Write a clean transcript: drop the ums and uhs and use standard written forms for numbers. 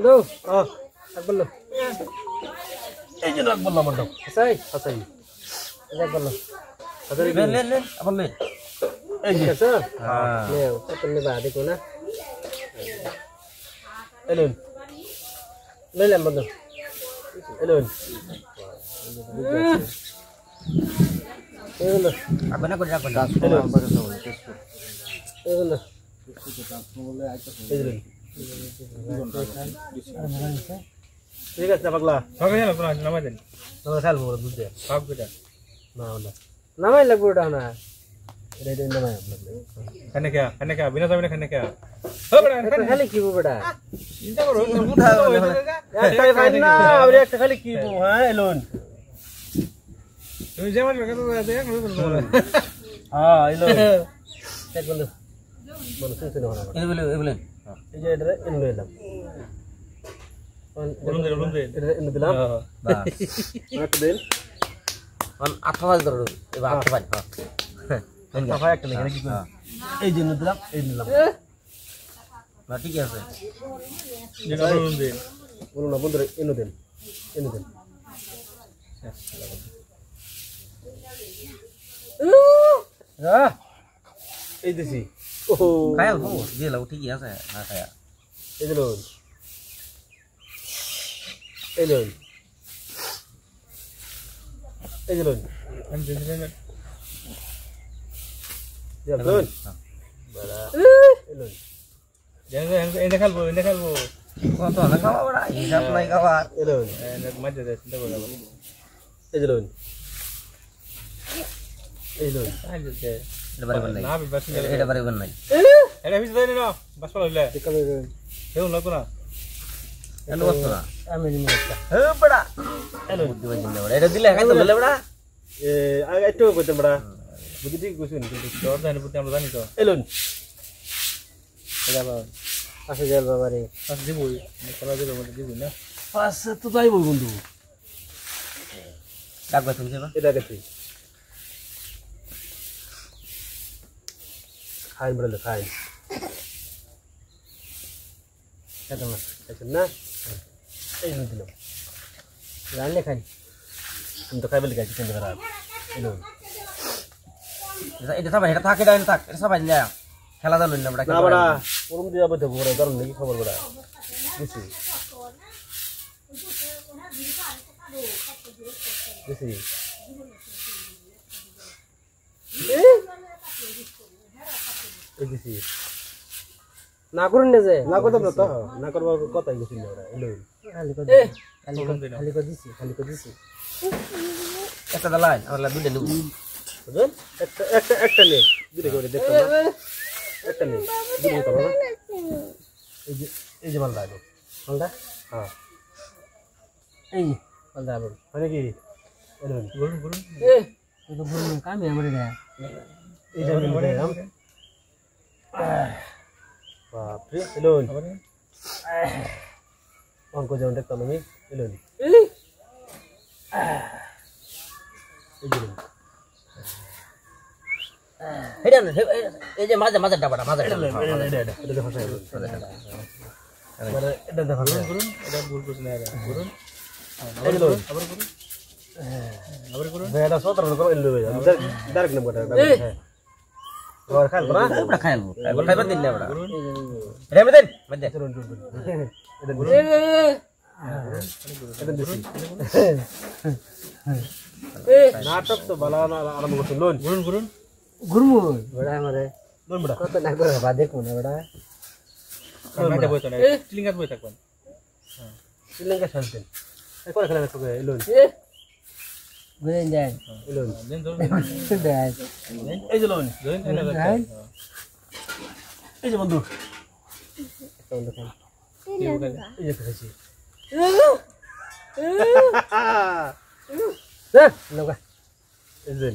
বন্ধু এক বললো এই যে এক বললাম বন্ধু হাসাই হাসাই এক বললো হাসাই লেন আপন লেন এই যে স্যার হ্যাঁ নেও তুমি বা দেখো না এলুন লেন বন্ধু এলুন এগুলো আপনি না করে রাখবেন এগুলো ঠিক আছে পাগলা সবাই জানো কোন নামাই দেন তোমরা খেলবো বুঝতে সব কিছু না না নামাই লাগবে ওটা না এটা নামাই খানে কে বিনা যাবে না খানে কে ও বড়া খালি কি বড়া চিন্তা করো একটা ফাইন না আর একটা খালি কি হ্যাঁ এলোন তুমি যেমন কথা বলতে হ্যাঁ এলোন এক বন্ধু বলো শুনতে না এই বলেন এই যে এটা এনে এলাম বলুন দে এটা এনে দিলাম বাস রাখ দেন অন 8 বাজ ধরো এবার 8 বাজ হ্যাঁ কথা একটা লেগে কি করব এই যে এনে দিলাম এই নিলাম না ঠিক আছে যেটা বলুন দেন বলুন না বন্ধুরা এনে দেন এই দিছি ওহো খায়া গো দিলা ঠিকই আছে না খায়া এই দিলো এই দিলো আমি দিছি না দিলুন বড়া এলো এনে খেলবো কত না খাওয়া বড়া হিসাব নাই খাওয়া এলো মজা দে চিন্তা করো এই দিলো এটা বারে বারে না বাস এটা বারে বারে নাই এটা ভিজ দেই না বাস পালে ঠিক আছে হেউ লাগো না এলো বস না আমি নি মস্তা হে বড়া এলো দিবা জিন্না বড়া এটা দিলে খাই তো বলে বড়া এ একটু কইতে বড়া বুদ্ধি ঠিক কইছেন কিন্তু তোর জানি বুদ্ধি আমরা জানি তো এলো এটা বাবা আসে যাল বাবা রে পাস দিবই কলা দিলে মধ্যে দিবই না পাস তো যাইবো বন্ধু ডাকবা তুমি যাবা এটা দেখি খাই বড় খাই এটা না এটা না এই দিলাম রান্না খাই তুমি তো খাইবে লিখা চিকেন খারাপ এলো এটা সবাই এটা থাকে ডাইন থাক এটা সবাই না খেলা জানো না বড়া না বড়া ওরম দিয়া বড় বড় কারণ নাকি খবর বড়া বুঝছি বুঝছি না করুন না যে না করতাম না তো না করবা কথাই গেছিল ওরা এলো খালি করে দিছি একটা দালাই আমরা দুইটা নেব বুঝলেন একটা নে দুইটা করে দেখো না একটা নে দুইটা তো বাবা এই যে মালদা হ্যাঁ এই মালদা মানে কি এলো বলুন এই তো বলুন কামে আমারে না এই যে বলে বাপ রে এলোন অঙ্ক যেমন দেখতাম আমি এলোন এই যে মাঝে মাঝে ডাবাটা মাঝে এটা দেখো করুন এটা ভুল করছেন করুন এলোন আবার করুন এটা 17 করে এলো ডাইরেক্ট নাম্বার হ্যাঁ और खाल बना बड़ा खाल वो खाइबा दिन ले बड़ा रे मदन मदन ए नाटक तो भला ना आरंभ करते लोन गुरुमु बड़ा हमारे लोन बड़ा कत ना कर बा देखो ना बड़ा ना बोलतो ना चिलिंगात बोलता कोण हां चिलिंगा शांत ए कोण खाला तो loan Gwen dan. Elon. Dan tu. Dan. Eh jelon. Dan ada kan. Eh je bantu. Bantu kan. Ini kan. Eh kasih. Dah, nak. Elon.